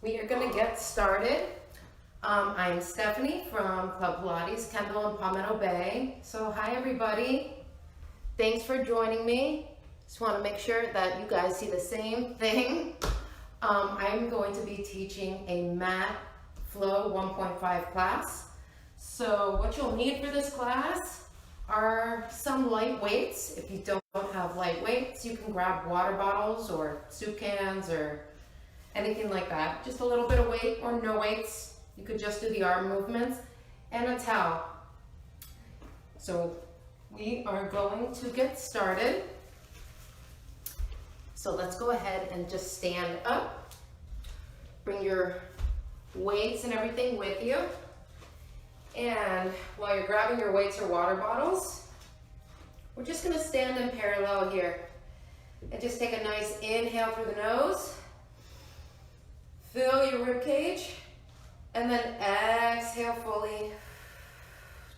We are going to get started. I'm Stephanie from Club Pilates, Kendall and Palmetto Bay. So hi everybody. Thanks for joining me. Just want to make sure that you guys see the same thing. I'm going to be teaching a Mat Flow 1.5 class. So what you'll need for this class are some light weights. If you don't have light weights, you can grab water bottles or soup cans or anything like that. Just a little bit of weight or no weights. You could just do the arm movements and a towel. So we are going to get started. So let's go ahead and just stand up. Bring your weights and everything with you. And while you're grabbing your weights or water bottles, we're just going to stand in parallel here. And just take a nice inhale through the nose. Fill your rib cage. And then exhale fully,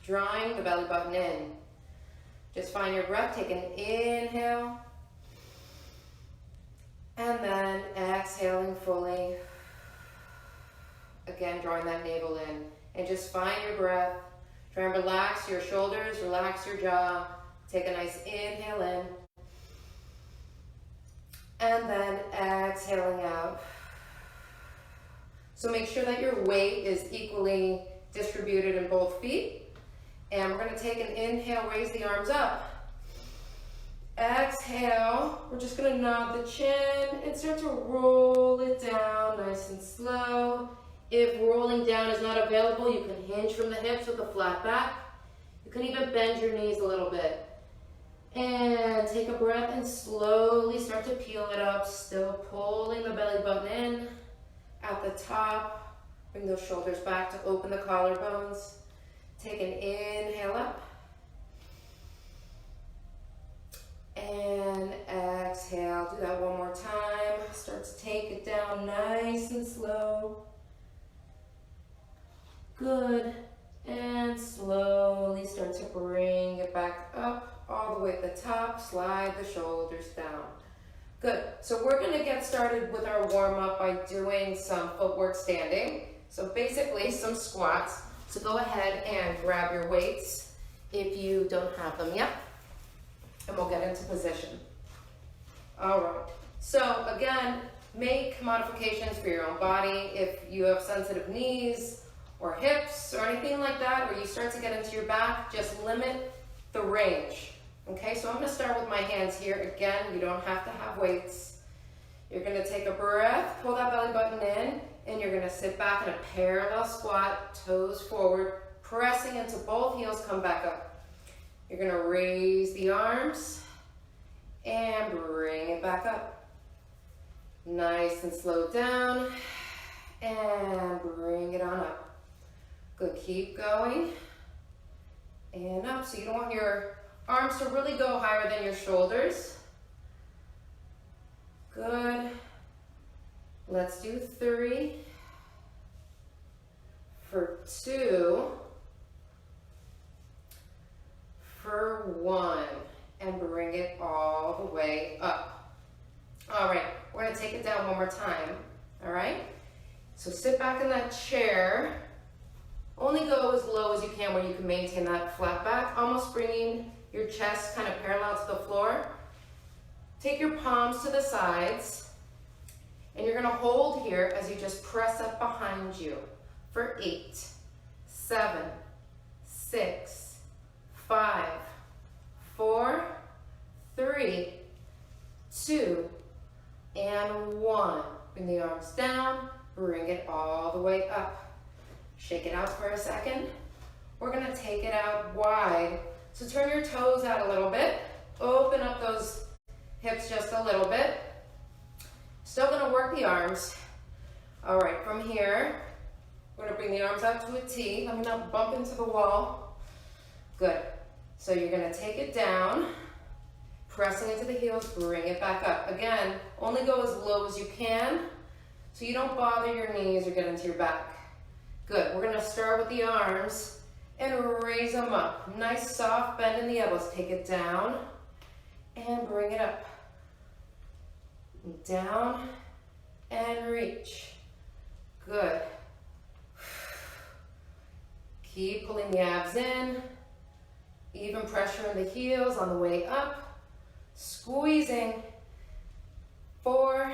drawing the belly button in. Just find your breath. Take an inhale. And then exhaling fully. Again, drawing that navel in. And just find your breath. Try and relax your shoulders, relax your jaw. Take a nice inhale in. And then exhaling out. So make sure that your weight is equally distributed in both feet. And we're going to take an inhale, raise the arms up. Exhale, we're just going to nod the chin and start to roll it down nice and slow. If rolling down is not available, you can hinge from the hips with a flat back. You can even bend your knees a little bit. And take a breath and slowly start to peel it up, still pulling the belly button in. At the top, bring those shoulders back to open the collarbones. Take an inhale up. And exhale. Do that one more time. Start to take it down nice and slow. Good. And slowly start to bring it back up all the way at the top. Slide the shoulders down. Good. So we're going to get started with our warm-up by doing some footwork standing. So basically some squats. So go ahead and grab your weights if you don't have them yet. And we'll get into position. All right. So again, make modifications for your own body. If you have sensitive knees or hips or anything like that, or you start to get into your back, just limit the range. Okay, so I'm going to start with my hands here. Again, you don't have to have weights. You're going to take a breath, pull that belly button in, and you're going to sit back in a parallel squat, toes forward, pressing into both heels, come back up. You're going to raise the arms and bring it back up. Nice and slow down, and bring it on up. Good, keep going, and up. So you don't want your arms to really go higher than your shoulders. Good. Let's do 3. For 2. For 1. And bring it all the way up. All right, we're going to take it down one more time. All right? So sit back in that chair. Only go as low as you can where you can maintain that flat back, almost bringing your chest kind of parallel to the floor. Take your palms to the sides, and you're going to hold here as you just press up behind you for 8, 7, 6, 5, 4, 3, 2, and 1. Bring the arms down, bring it all the way up. Shake it out for a second. We're going to take it out wide. So turn your toes out a little bit. Open up those hips just a little bit. Still going to work the arms. All right, from here, we're going to bring the arms out to a T. Let me not bump into the wall. Good. So you're going to take it down, pressing into the heels, bring it back up. Again, only go as low as you can so you don't bother your knees or get into your back. Good. We're going to start with the arms and raise them up. Nice soft bend in the elbows. Take it down and bring it up. Down and reach. Good. Keep pulling the abs in. Even pressure in the heels on the way up. Squeezing. 4,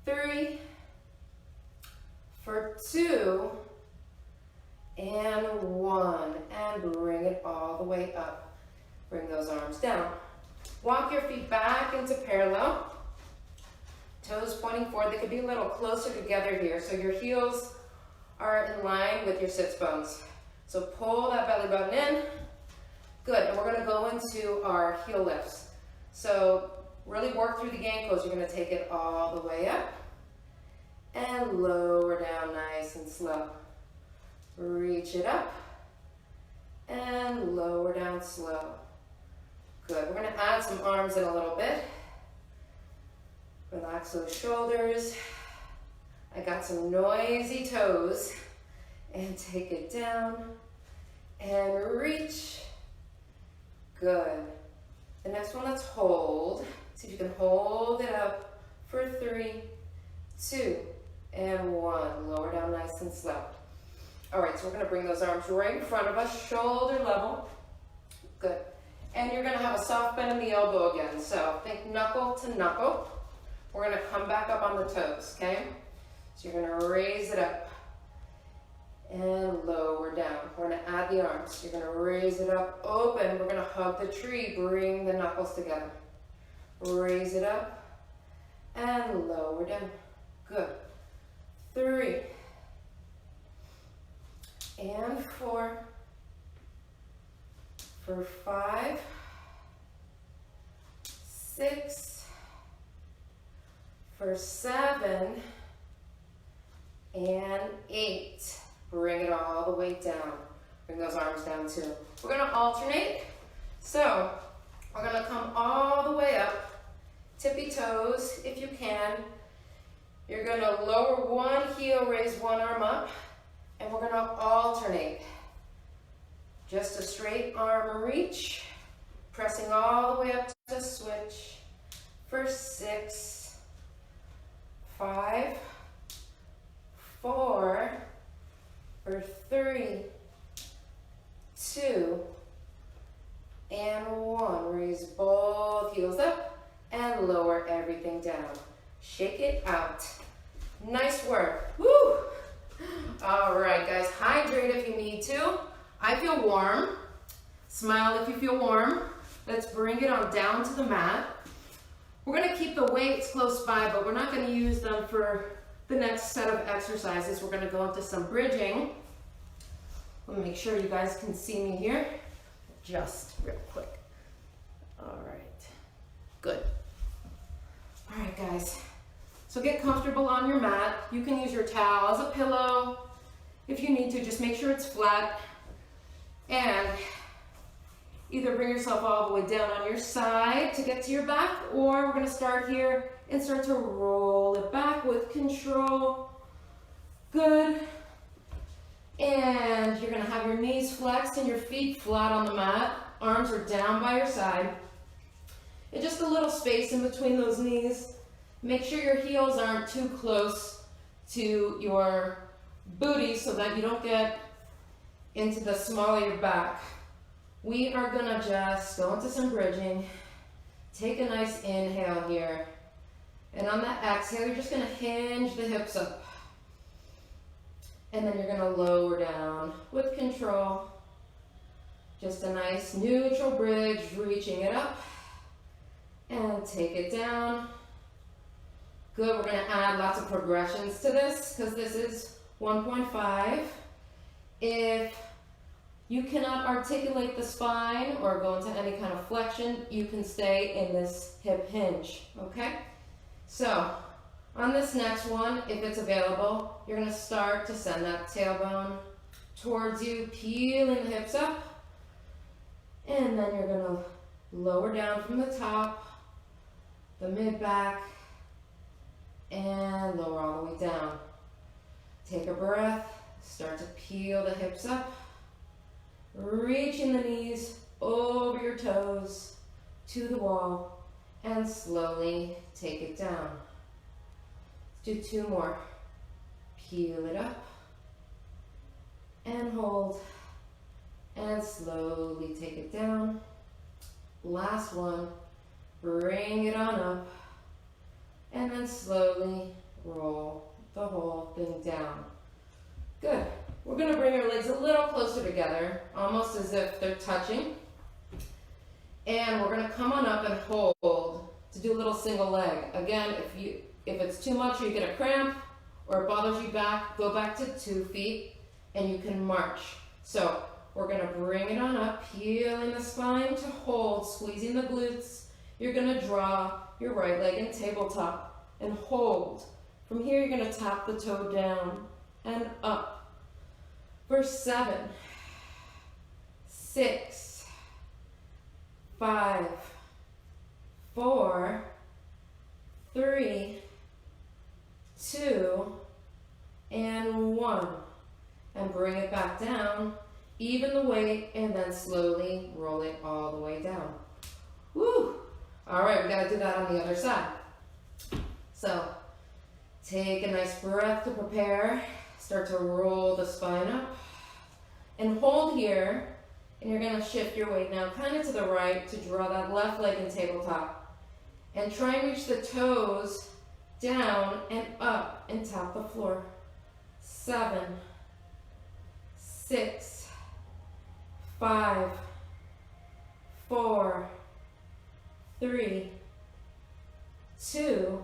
3, for 2, and 1. And bring it all the way up. Bring those arms down. Walk your feet back into parallel. Toes pointing forward. They could be a little closer together here. So your heels are in line with your sits bones. So pull that belly button in. Good. And we're going to go into our heel lifts. So really work through the ankles. You're going to take it all the way up and lower down nice and slow. Reach it up and lower down slow. Good. We're going to add some arms in a little bit. Relax those shoulders. I got some noisy toes. And take it down and reach. Good. The next one, let's hold. See if you can hold it up for 3, 2, and 1. Lower down nice and slow. All right, so we're going to bring those arms right in front of us, shoulder level. Good. And you're going to have a soft bend in the elbow again. So think knuckle to knuckle. We're going to come back up on the toes, okay? So you're going to raise it up and lower down. We're going to add the arms. You're going to raise it up, open. We're going to hug the tree, bring the knuckles together. Raise it up and lower down. Good. 3 and 4 for 5, 6 for 7 and 8. Bring it all the way down. Bring those arms down too. We're going to alternate. So we're going to come all the way up, tippy toes if you can. You're going to lower one heel, raise one arm up, and we're going to alternate. Just a straight arm reach, pressing all the way up to switch for 6, 5, 4, for 3, 2, and 1. Raise both heels up and lower everything down. Shake it out. Nice work. Woo! All right, guys, hydrate if you need to. I feel warm. Smile if you feel warm. Let's bring it on down to the mat. We're going to keep the weights close by, but we're not going to use them for the next set of exercises. We're going to go into some bridging. Let me make sure you guys can see me here. Just real quick. All right. Good. All right, guys. So get comfortable on your mat. You can use your towel as a pillow. If you need to, just make sure it's flat. And either bring yourself all the way down on your side to get to your back, or we're going to start here and start to roll it back with control. Good. And you're going to have your knees flexed and your feet flat on the mat. Arms are down by your side. And just a little space in between those knees. Make sure your heels aren't too close to your booty so that you don't get into the small of your back. We are going to just go into some bridging. Take a nice inhale here. And on that exhale, you're just going to hinge the hips up. And then you're going to lower down with control. Just a nice neutral bridge, reaching it up. And take it down. Good, we're going to add lots of progressions to this because this is 1.5. If you cannot articulate the spine or go into any kind of flexion, you can stay in this hip hinge, okay? So, on this next one, if it's available, you're going to start to send that tailbone towards you, peeling the hips up, and then you're going to lower down from the top, the mid-back, and lower all the way down. Take a breath, start to peel the hips up, reaching the knees over your toes to the wall, and slowly take it down. Let's do 2 more. Peel it up and hold and slowly take it down. Last one, bring it on up and then slowly roll the whole thing down. Good. We're going to bring our legs a little closer together, almost as if they're touching. And we're going to come on up and hold to do a little single leg. Again, if it's too much or you get a cramp or it bothers you back, go back to 2 feet and you can march. So we're going to bring it on up, peeling the spine to hold, squeezing the glutes. You're going to draw your right leg in tabletop and hold. From here, you're going to tap the toe down and up. For 7, 6, 5, 4, 3, 2, and 1. And bring it back down. Even the weight, and then slowly roll it all the way down. Woo! All right, we gotta do that on the other side. So, take a nice breath to prepare. Start to roll the spine up. And hold here, and you're gonna shift your weight now kind of to the right to draw that left leg in tabletop. And try and reach the toes down and up and tap the floor. 7, 6, 5, 4, 3, 2,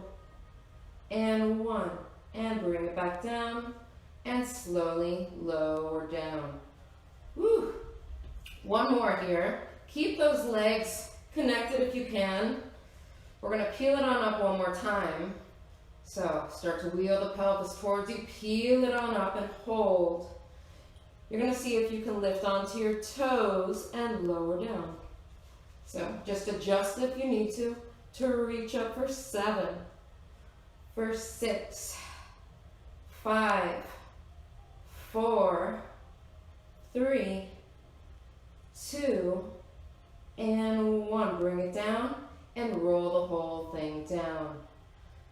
and 1. And bring it back down and slowly lower down. Woo! 1 more here. Keep those legs connected if you can. We're going to peel it on up 1 more time. So start to wheel the pelvis towards you, peel it on up and hold. You're going to see if you can lift onto your toes and lower down. So just adjust if you need to reach up for 7, for 6, 5, 4, 3, 2, and 1. Bring it down and roll the whole thing down.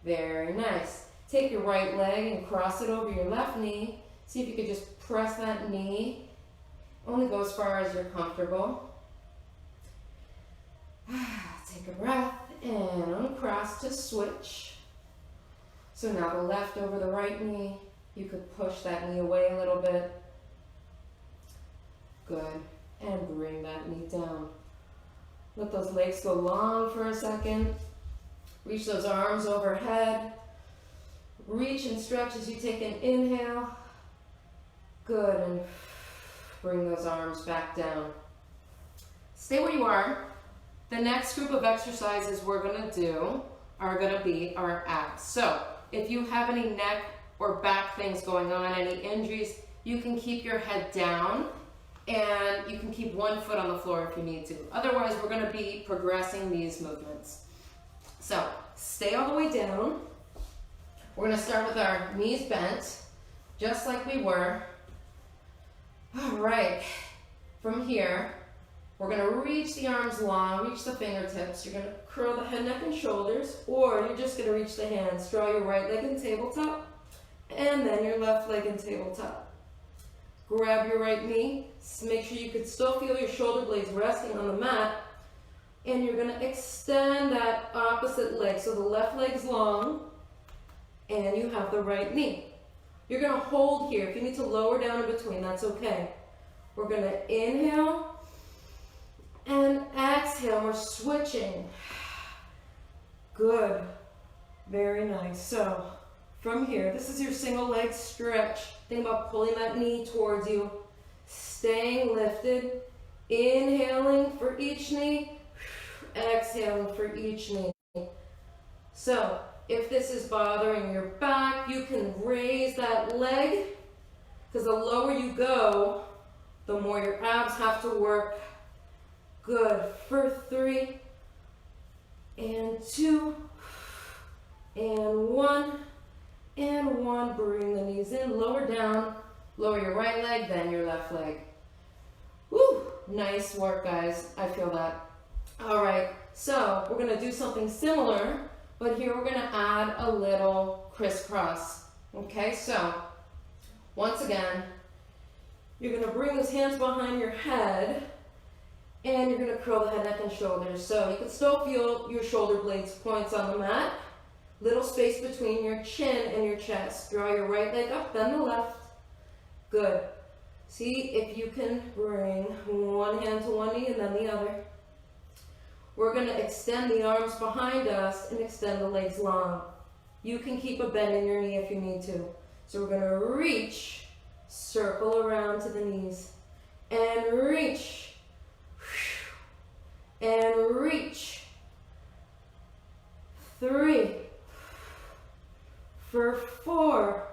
Very nice. Take your right leg and cross it over your left knee. See if you could just press that knee. Only go as far as you're comfortable. Take a breath and uncross to switch. So now the left over the right knee. You could push that knee away a little bit. Good. And bring that knee down. Let those legs go long for a second. Reach those arms overhead. Reach and stretch as you take an inhale. Good, and bring those arms back down. Stay where you are. The next group of exercises we're going to do are going to be our abs. So if you have any neck or back things going on, any injuries, you can keep your head down and you can keep 1 foot on the floor if you need to. Otherwise, we're going to be progressing these movements. So stay all the way down. We're going to start with our knees bent, just like we were. All right, from here, we're going to reach the arms long, reach the fingertips. You're going to curl the head, neck, and shoulders, or you're just going to reach the hands. Draw your right leg in tabletop, and then your left leg in tabletop. Grab your right knee. Make sure you can still feel your shoulder blades resting on the mat, and you're going to extend that opposite leg. So the left leg's long, and you have the right knee. You're going to hold here. If you need to lower down in between, that's okay. We're going to inhale and exhale. We're switching. Good. Very nice. So from here, this is your single leg stretch. Think about pulling that knee towards you. Staying lifted. Inhaling for each knee. Exhaling for each knee. So if this is bothering your back, you can raise that leg, because the lower you go, the more your abs have to work. Good. For 3, and 2, and 1, and 1. Bring the knees in, lower down, lower your right leg, then your left leg. Woo! Nice work, guys. I feel that. All right, so we're going to do something similar, but here we're going to add a little crisscross. Okay, so once again, you're gonna bring those hands behind your head and you're gonna curl the head, neck, and shoulders. So you can still feel your shoulder blades points on the mat. Little space between your chin and your chest. Draw your right leg up, then the left. Good. See if you can bring one hand to one knee and then the other. We're gonna extend the arms behind us and extend the legs long. You can keep a bend in your knee if you need to. So we're gonna reach, circle around to the knees, and reach, and reach. 3, for 4,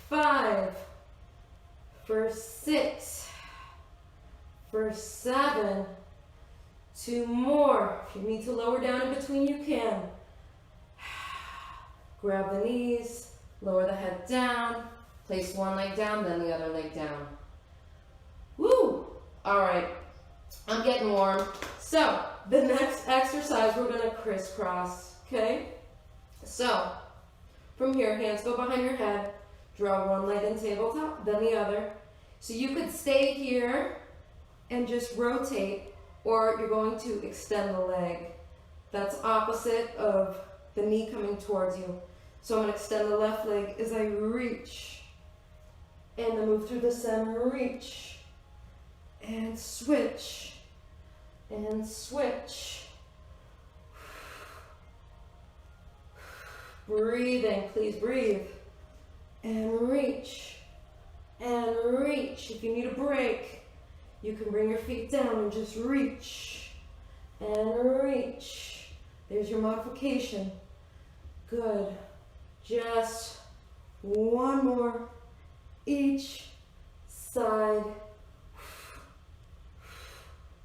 5, for 6, for 7, 2 more. If you need to lower down in between, you can. Grab the knees, lower the head down, place one leg down, then the other leg down. Woo! All right, I'm getting warm. So the next exercise, we're gonna crisscross, okay? So from here, hands go behind your head, draw one leg in tabletop, then the other. So you could stay here and just rotate, or you're going to extend the leg. That's opposite of the knee coming towards you. So I'm going to extend the left leg as I reach, and then move through the center, reach, and switch, and switch. Breathing, please breathe, and reach, and reach. If you need a break, you can bring your feet down and just reach, and reach. There's your modification. Good. Just one more each side.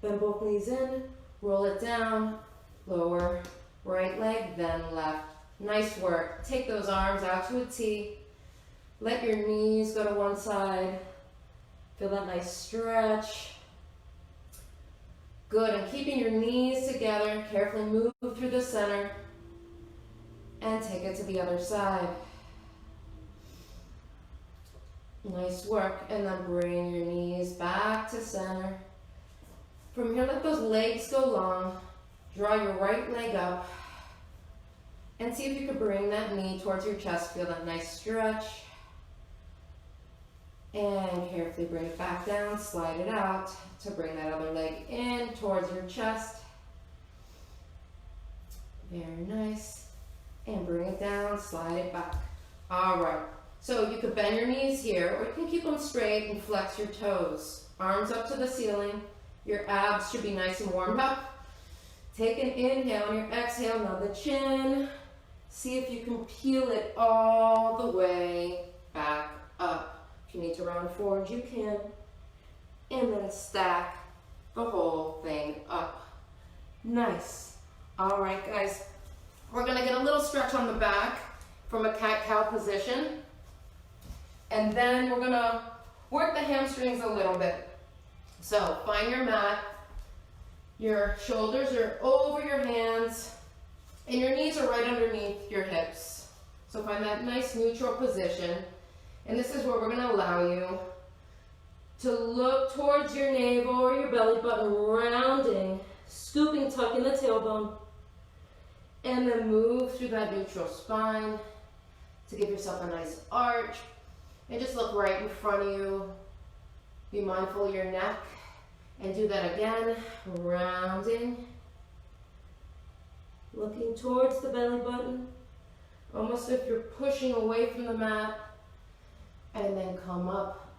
Bend both knees in, roll it down, lower right leg, then left. Nice work. Take those arms out to a T. Let your knees go to one side. Feel that nice stretch. Good, and keeping your knees together, carefully move through the center and take it to the other side. Nice work, and then bring your knees back to center. From here, let those legs go long. Draw your right leg up and see if you can bring that knee towards your chest. Feel that nice stretch. And carefully bring it back down, slide it out to bring that other leg in towards your chest. Very nice. And bring it down, slide it back. All right. So you could bend your knees here, or you can keep them straight and flex your toes. Arms up to the ceiling. Your abs should be nice and warmed up. Take an inhale, and your exhale, now the chin. See if you can peel it all the way back up. If you need to round forward, you can. And then stack the whole thing up. Nice. All right, guys. We're gonna get a little stretch on the back from a cat-cow position. And then we're gonna work the hamstrings a little bit. So find your mat. Your shoulders are over your hands and your knees are right underneath your hips. So find that nice neutral position. And this is where we're gonna allow you to look towards your navel or your belly button, rounding, scooping, tucking the tailbone. And then move through that neutral spine to give yourself a nice arch. And just look right in front of you. Be mindful of your neck. And do that again, rounding. Looking towards the belly button. Almost if you're pushing away from the mat. And then come up.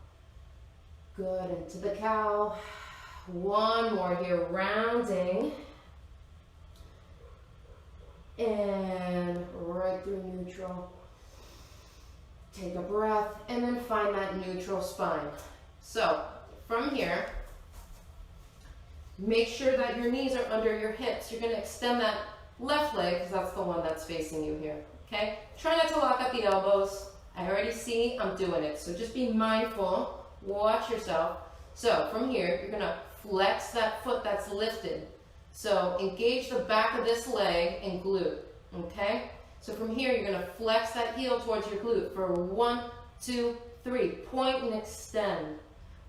Good, into the cow. One more here, rounding. And right through neutral. Take a breath and then find that neutral spine. So from here, make sure that your knees are under your hips. You're going to extend that left leg because that's the one that's facing you here. Okay? Try not to lock up the elbows. I already see I'm doing it. So just be mindful. Watch yourself. So from here, you're going to flex that foot that's lifted. So engage the back of this leg and glute, okay? So from here, you're gonna flex that heel towards your glute for 1, 2, 3. Point and extend.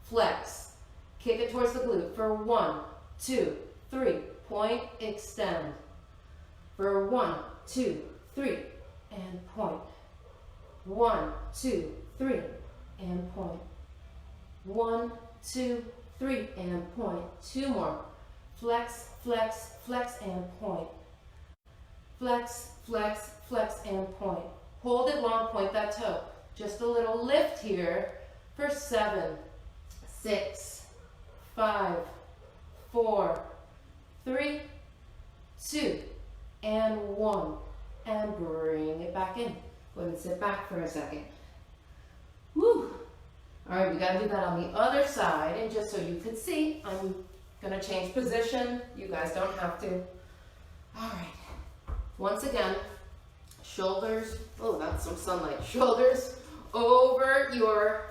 Flex. Kick it towards the glute for 1, 2, 3. Point, extend. For 1, 2, 3, and point. 1, 2, 3, and point. 1, 2, 3, and point. 2 more. Flex, flex, flex, and point. Flex, flex, flex, and point. Hold it long, point that toe. Just a little lift here for 7, 6, 5, 4, 3, 2, and 1. And bring it back in. Go ahead and sit back for a second. Woo! All right, we gotta do that on the other side. And just so you can see, I'm gonna change position. You guys don't have to. All right. Once again, shoulders, oh, that's some sunlight. Shoulders over your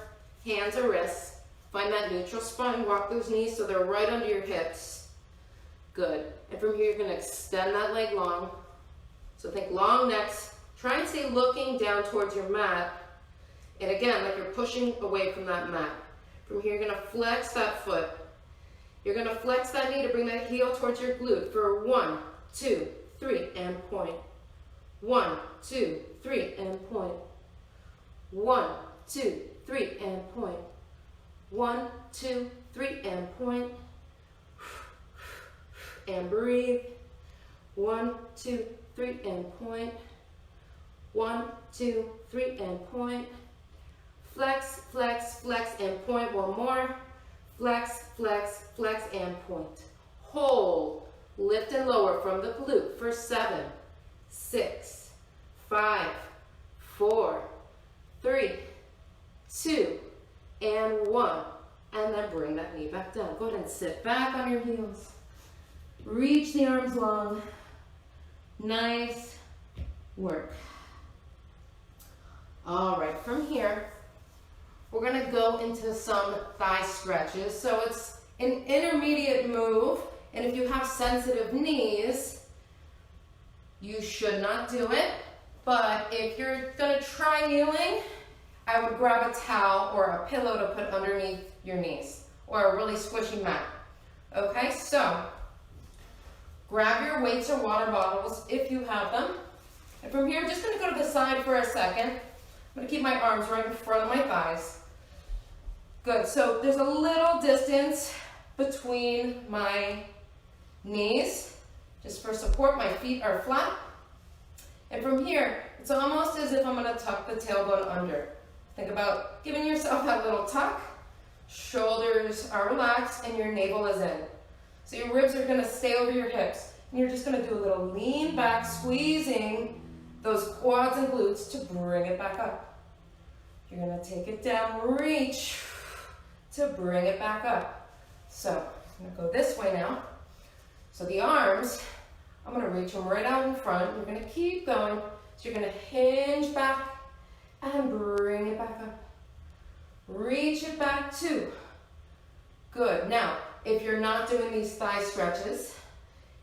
hands or wrists. Find that neutral spine, walk those knees so they're right under your hips. Good. And from here, you're gonna extend that leg long. So think long necks. Try and stay looking down towards your mat. And again, like you're pushing away from that mat. From here, you're gonna flex that foot. You're gonna flex that knee to bring that heel towards your glute for 1, 2, 3, and point. 1, 2, 3, and point. 1, 2, 3, and point. 1, 2, 3, and point. And breathe. 1, 2, 3, and point. 1, 2, 3, and point. Flex, flex, flex, and point. One more. Flex, flex, flex, and point. Hold. Lift and lower from the glute for 7, 6, 5, 4, 3, 2, and 1. And then bring that knee back down. Go ahead and sit back on your heels. Reach the arms long. Nice work. All right, from here, we're gonna go into some thigh stretches. So it's an intermediate move. And if you have sensitive knees, you should not do it. But if you're gonna try kneeling, I would grab a towel or a pillow to put underneath your knees or a really squishy mat. Okay, so grab your weights or water bottles if you have them. And from here, I'm just gonna go to the side for a second. I'm gonna keep my arms right in front of my thighs. Good, so there's a little distance between my knees, just for support. My feet are flat. And from here, it's almost as if I'm gonna tuck the tailbone under. Think about giving yourself that little tuck. Shoulders are relaxed and your navel is in. So your ribs are gonna stay over your hips. And you're just gonna do a little lean back, squeezing those quads and glutes to bring it back up. You're gonna take it down, reach to bring it back up. So I'm gonna go this way now. So the arms, I'm gonna reach them right out in front. You're gonna keep going. So you're gonna hinge back and bring it back up. Reach it back, 2. Good. Now, if you're not doing these thigh stretches,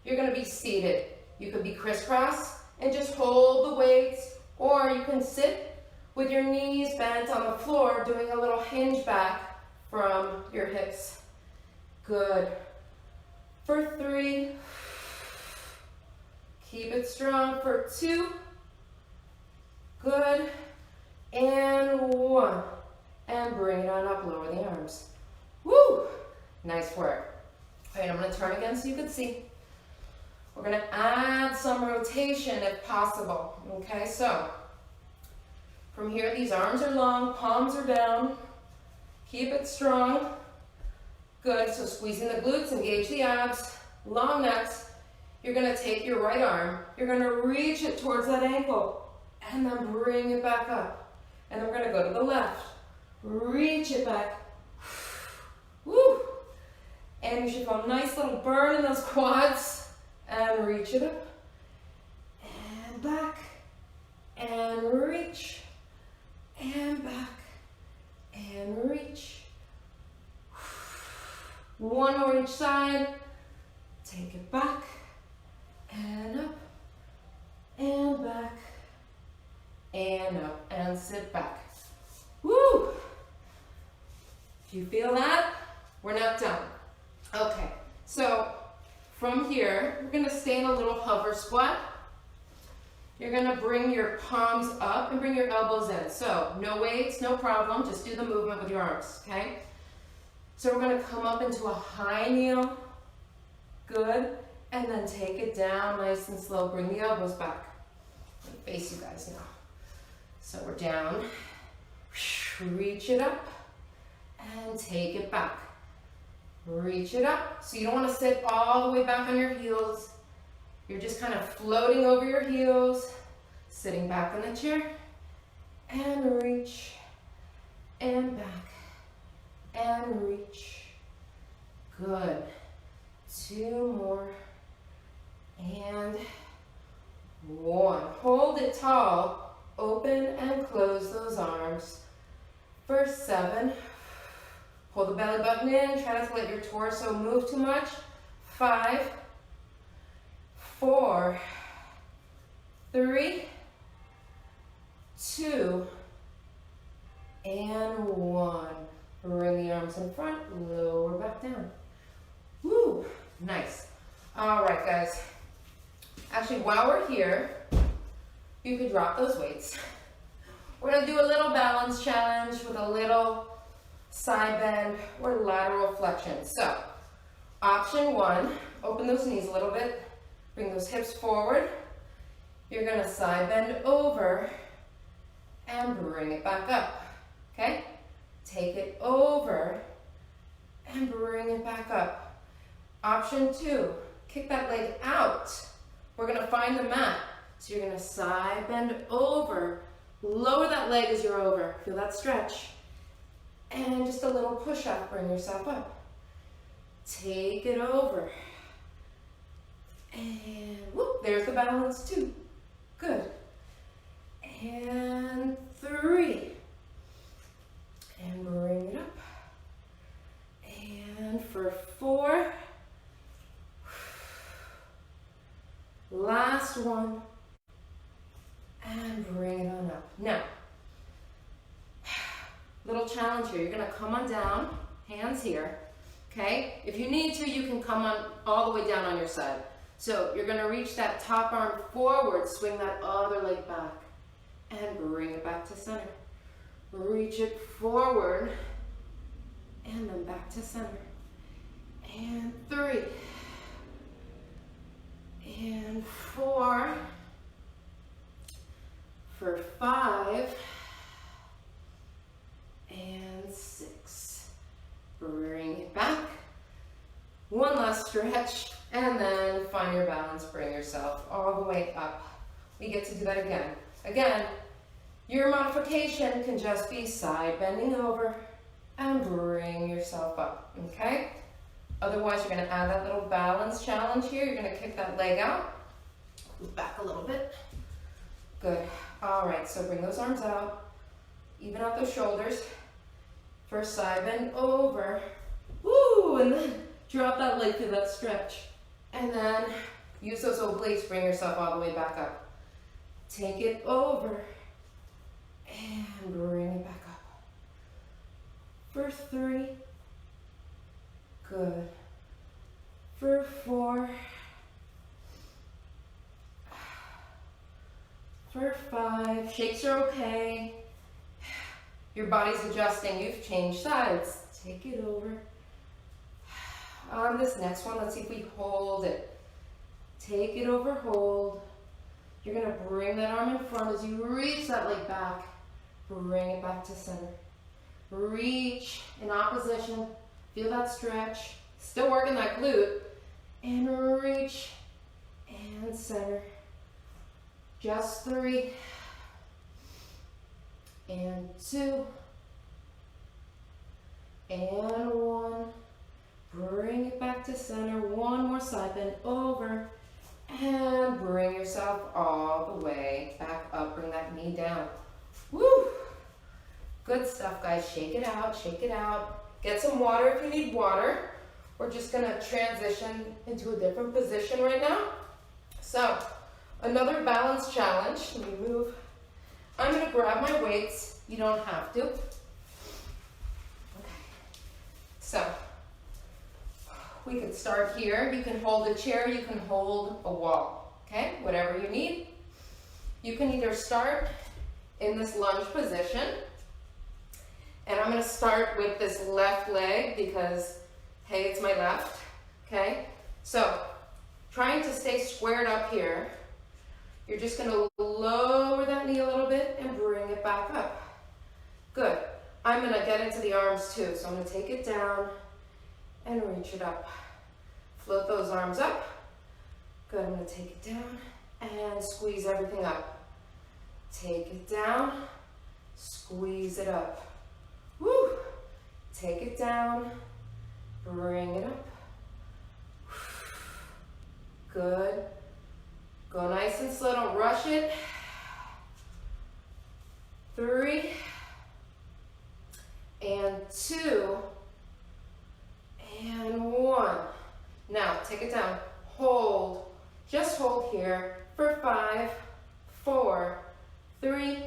you're gonna be seated. You could be crisscross and just hold the weights, or you can sit with your knees bent on the floor, doing a little hinge back from your hips. Good. For 3. Keep it strong for 2. Good. And 1. And bring it on up, lower the arms. Woo! Nice work. All right, I'm gonna turn again so you can see. We're gonna add some rotation if possible. Okay, so from here, these arms are long, palms are down. Keep it strong. Good, so squeezing the glutes, engage the abs, long necks. You're gonna take your right arm, you're gonna reach it towards that ankle, and then bring it back up. And then we're gonna go to the left. Reach it back. Woo! And you should feel a nice little burn in those quads. And reach it up. And back. And reach. And back. And reach. One more each side. Take it back. And up. And back. and up, and sit back. Woo! If you feel that, we're not done. Okay, so from here, we're gonna stay in a little hover squat. You're gonna bring your palms up and bring your elbows in. So no weights, no problem, just do the movement with your arms, okay? So we're gonna come up into a high kneel, good, and then take it down nice and slow. Bring the elbows back. Let me face you guys now. So we're down, reach it up, and take it back. Reach it up. So you don't want to sit all the way back on your heels. You're just kind of floating over your heels, sitting back in the chair, and reach, and back, and reach. Good. 2 more, and 1. Hold it tall, open and close those arms. For 7, hold the belly button in, try not to let your torso move too much. 5, 4, 3, 2, and 1. Bring the arms in front, lower back down. Woo, nice. All right, guys. Actually, while we're here, you could drop those weights. We're gonna do a little balance challenge with a little side bend or lateral flexion. So, option 1, open those knees a little bit, bring those hips forward. You're gonna side bend over and bring it back up, okay? Take it over and bring it back up. Option 2, kick that leg out. We're gonna find the mat. So you're gonna side bend over, lower that leg as you're over. Feel that stretch. And just a little push up, bring yourself up. Take it over. And whoop, there's the balance 2. Good. And 3. And bring it up. And for 4. Last one. And bring it on up. Now, little challenge here. You're gonna come on down, hands here, okay? If you need to, you can come on all the way down on your side. So you're gonna reach that top arm forward, swing that other leg back, and bring it back to center. Reach it forward, and then back to center. And 3. And 4. For 5. And 6. Bring it back. One last stretch, and then find your balance. Bring yourself all the way up. We get to do that again. Again, your modification can just be side bending over and bring yourself up, okay? Otherwise, you're gonna add that little balance challenge here. You're gonna kick that leg out, move back a little bit. Good. All right, so bring those arms out, even out those shoulders. First side bend over, woo, and then drop that leg through that stretch. And then use those obliques, bring yourself all the way back up. Take it over and bring it back up. For 3, good. For 4, for 5, shakes are okay. Your body's adjusting, you've changed sides. Take it over. On this next one, let's see if we hold it. Take it over, hold. You're gonna bring that arm in front as you reach that leg back. Bring it back to center. Reach in opposition. Feel that stretch. Still working that glute. And reach and center. Just 3. And 2. And 1. Bring it back to center. One more side bend over. And bring yourself all the way back up. Bring that knee down. Woo! Good stuff, guys. Shake it out, shake it out. Get some water if you need water. We're just gonna transition into a different position right now. So, another balance challenge. Let me move I'm gonna grab my weights. You don't have to. Okay. So, we could start here. You can hold a chair, you can hold a wall, okay? Whatever you need. You can either start in this lunge position, and I'm gonna start with this left leg because, hey, it's my left, okay? So, trying to stay squared up here, you're just gonna lower that knee a little bit and bring it back up. Good. I'm gonna get into the arms too, so I'm gonna take it down and reach it up. Float those arms up. Good, I'm gonna take it down and squeeze everything up. Take it down, squeeze it up. Woo! Take it down, bring it up. Good. Go nice and slow, don't rush it. 3, and 2, and 1. Now, take it down, hold, just hold here for 5, 4, 3,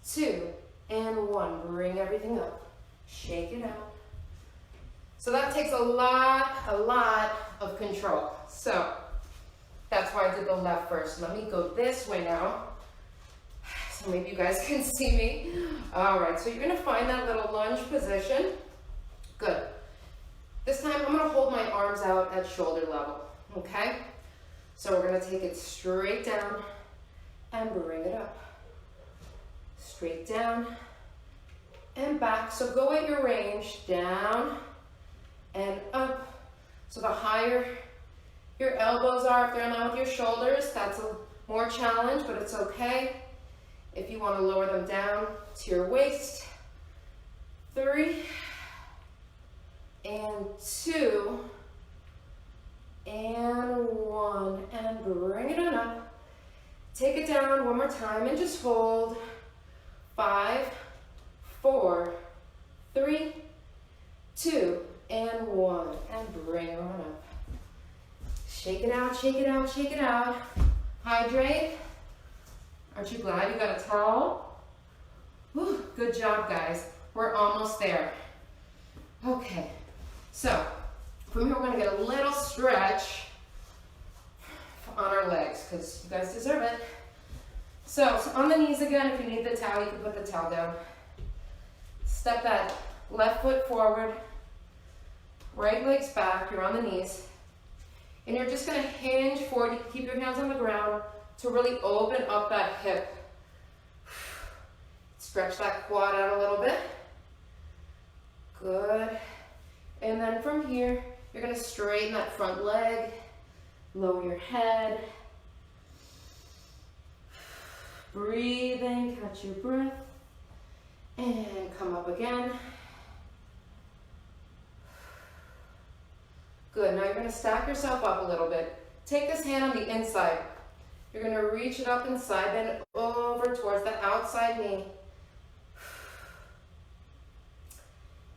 2, and 1. Bring everything up, shake it out. So that takes a lot of control. So, that's why I did the left first. Let me go this way now, so maybe you guys can see me. All right, so you're gonna find that little lunge position. Good. This time I'm gonna hold my arms out at shoulder level, okay? So we're gonna take it straight down and bring it up. Straight down and back. So go at your range, down and up. So the higher your elbows are, if they're in line with your shoulders, that's a more challenge, but it's okay. If you want to lower them down to your waist. 3, and 2, and 1, and bring it on up. Take it down one more time and just hold. 5, 4, 3, 2, and 1, and bring it on up. Shake it out, shake it out, shake it out. Hydrate. Aren't you glad you got a towel? Whew, good job, guys. We're almost there. Okay, so from here we're gonna get a little stretch on our legs because you guys deserve it. So on the knees again, if you need the towel, you can put the towel down. Step that left foot forward, right leg's back, you're on the knees. And you're just gonna hinge forward. You can keep your hands on the ground to really open up that hip. Stretch that quad out a little bit. Good. And then from here, you're gonna straighten that front leg, lower your head. Breathing, catch your breath. And come up again. Good, now you're gonna stack yourself up a little bit. Take this hand on the inside. You're gonna reach it up and side bend over towards the outside knee.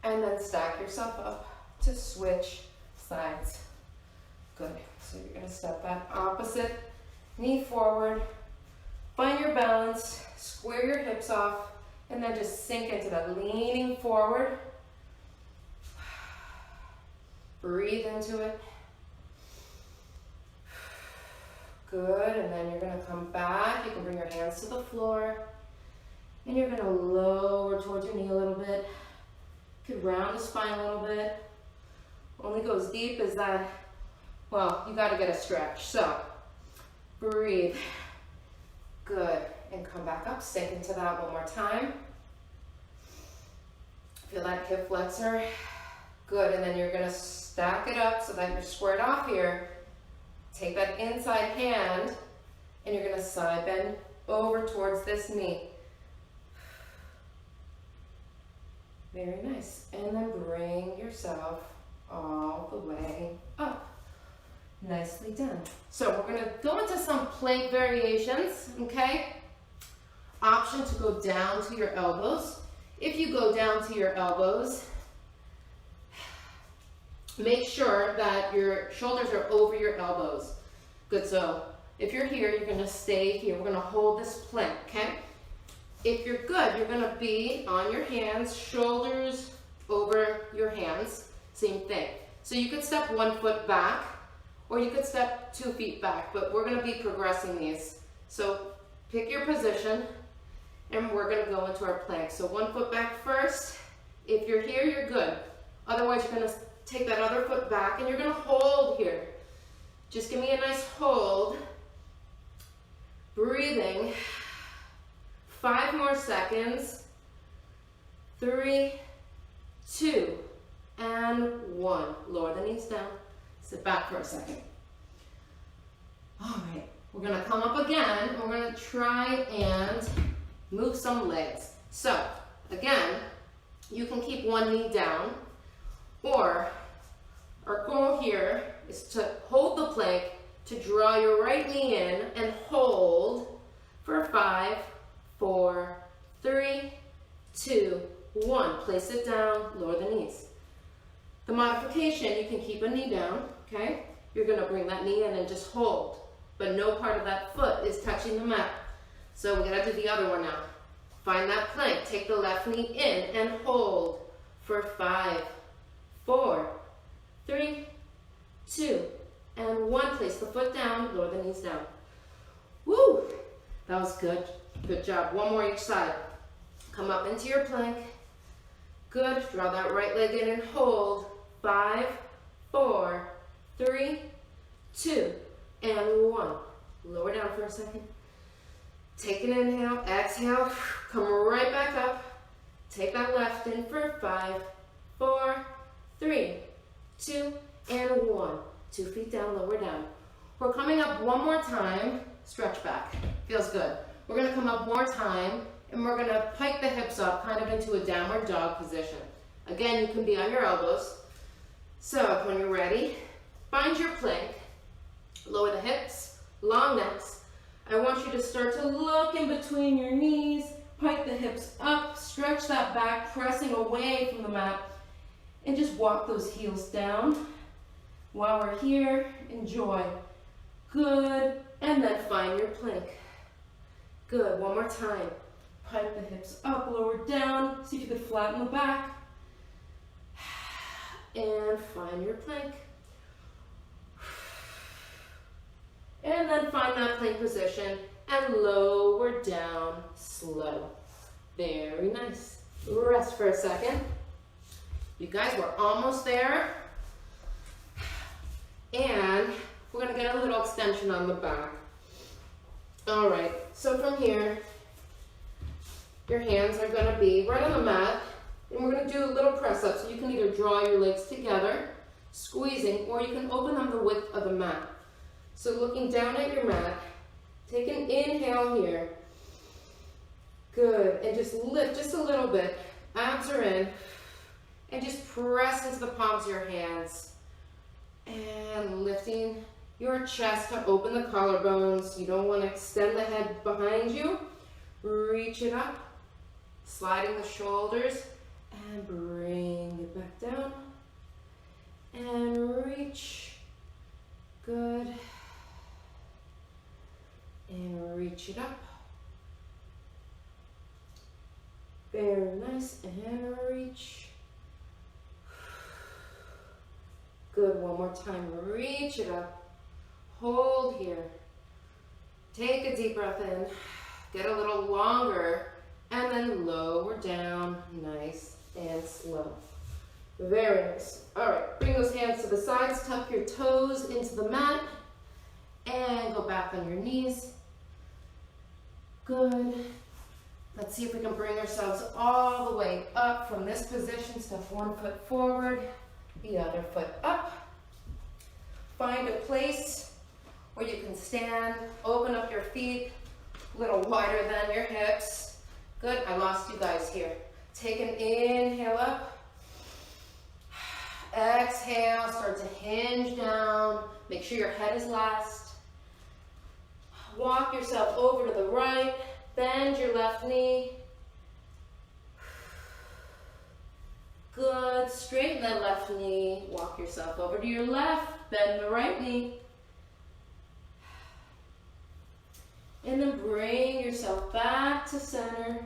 And then stack yourself up to switch sides. Good, so you're gonna step that opposite knee forward. Find your balance, square your hips off, and then just sink into that, leaning forward. Breathe into it. Good, and then you're gonna come back. You can bring your hands to the floor. And you're gonna lower towards your knee a little bit. You could round the spine a little bit. Only goes deep is that, well, you gotta get a stretch. So, breathe. Good, and come back up, sink into that one more time. Feel that hip flexor. Good, and then you're gonna stack it up so that you're squared off here. Take that inside hand, and you're gonna side bend over towards this knee. Very nice. And then bring yourself all the way up. Nicely done. So we're gonna go into some plank variations, okay? Option to go down to your elbows. If you go down to your elbows, make sure that your shoulders are over your elbows. Good, so if you're here, you're gonna stay here. We're gonna hold this plank, okay? If you're good, you're gonna be on your hands, shoulders over your hands, same thing. So you could step 1 foot back, or you could step 2 feet back, but we're gonna be progressing these. So pick your position, and we're gonna go into our plank. So 1 foot back first. If you're here, you're good. Otherwise, you're gonna take that other foot back, and you're gonna hold here. Just give me a nice hold. Breathing. 5 more seconds. 3, 2, and 1. Lower the knees down. Sit back for a second. All right, we're gonna come up again, and we're gonna try and move some legs. So, again, you can keep one knee down, or our goal here is to hold the plank, to draw your right knee in and hold for 5, 4, 3, 2, 1. Place it down, lower the knees. The modification, you can keep a knee down, okay? You're gonna bring that knee in and just hold, but no part of that foot is touching the mat. So we gotta do the other one now. Find that plank, take the left knee in and hold for 5, 4, 3, 2, and 1. Place the foot down, lower the knees down. Woo! That was good. Good job. One more each side. Come up into your plank. Good. Draw that right leg in and hold. 5, 4, 3, 2, and 1. Lower down for a second. Take an inhale, exhale, come right back up. Take that left in for 5, 4, 3, 2, and 1. 2 feet down, lower down. We're coming up one more time. Stretch back. Feels good. We're gonna come up one more time, and we're gonna pike the hips up, kind of into a downward dog position. Again, you can be on your elbows. So when you're ready, find your plank, lower the hips, long necks. I want you to start to look in between your knees, pike the hips up, stretch that back, pressing away from the mat, and just walk those heels down. While we're here, enjoy. Good, and then find your plank. Good, one more time. Pike the hips up, lower down. See if you could flatten the back. And find your plank. And then find that plank position and lower down slow. Very nice. Rest for a second. You guys, we're almost there. And we're gonna get a little extension on the back. All right, so from here, your hands are gonna be right on the mat, and we're gonna do a little press up. So you can either draw your legs together, squeezing, or you can open them the width of the mat. So looking down at your mat, take an inhale here. Good, and just lift just a little bit. Abs are in, and just press into the palms of your hands. And lifting your chest to open the collarbones. You don't want to extend the head behind you. Reach it up, sliding the shoulders, and bring it back down. And reach. Good. And reach it up. Very nice. And reach. Good, one more time. Reach it up. Hold here. Take a deep breath in. Get a little longer. And then lower down. Nice and slow. Very nice. All right, bring those hands to the sides. Tuck your toes into the mat. And go back on your knees. Good. Let's see if we can bring ourselves all the way up from this position. Step 1 foot forward. The other foot up. Find a place where you can stand. Open up your feet a little wider than your hips. Good, I lost you guys here. Take an inhale up. Exhale, start to hinge down. Make sure your head is last. Walk yourself over to the right. Bend your left knee. Good, straighten that left knee, walk yourself over to your left, bend the right knee. And then bring yourself back to center.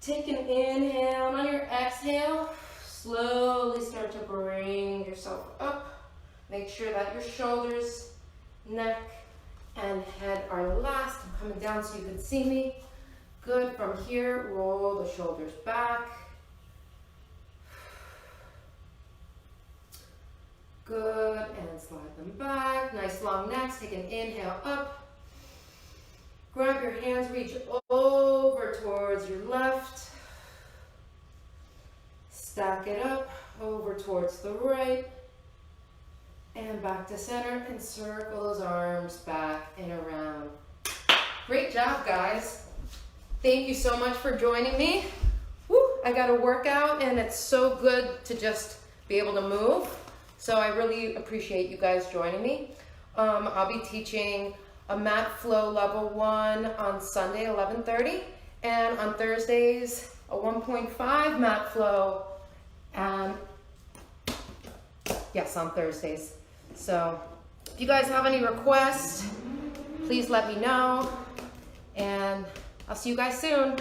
Take an inhale, and on your exhale, slowly start to bring yourself up. Make sure that your shoulders, neck, and head are last. I'm coming down so you can see me. Good. From here, roll the shoulders back. Good. And slide them back. Nice long necks. Take an inhale up. Grab your hands, reach over towards your left. Stack it up over towards the right. And back to center and circle those arms back and around. Great job, guys. Thank you so much for joining me. Woo, I got a workout and it's so good to just be able to move. So I really appreciate you guys joining me. I'll be teaching a mat flow level 1 on Sunday, 11:30, and on Thursdays, a 1.5 mat flow, and yes, on Thursdays. So if you guys have any requests, please let me know, and I'll see you guys soon.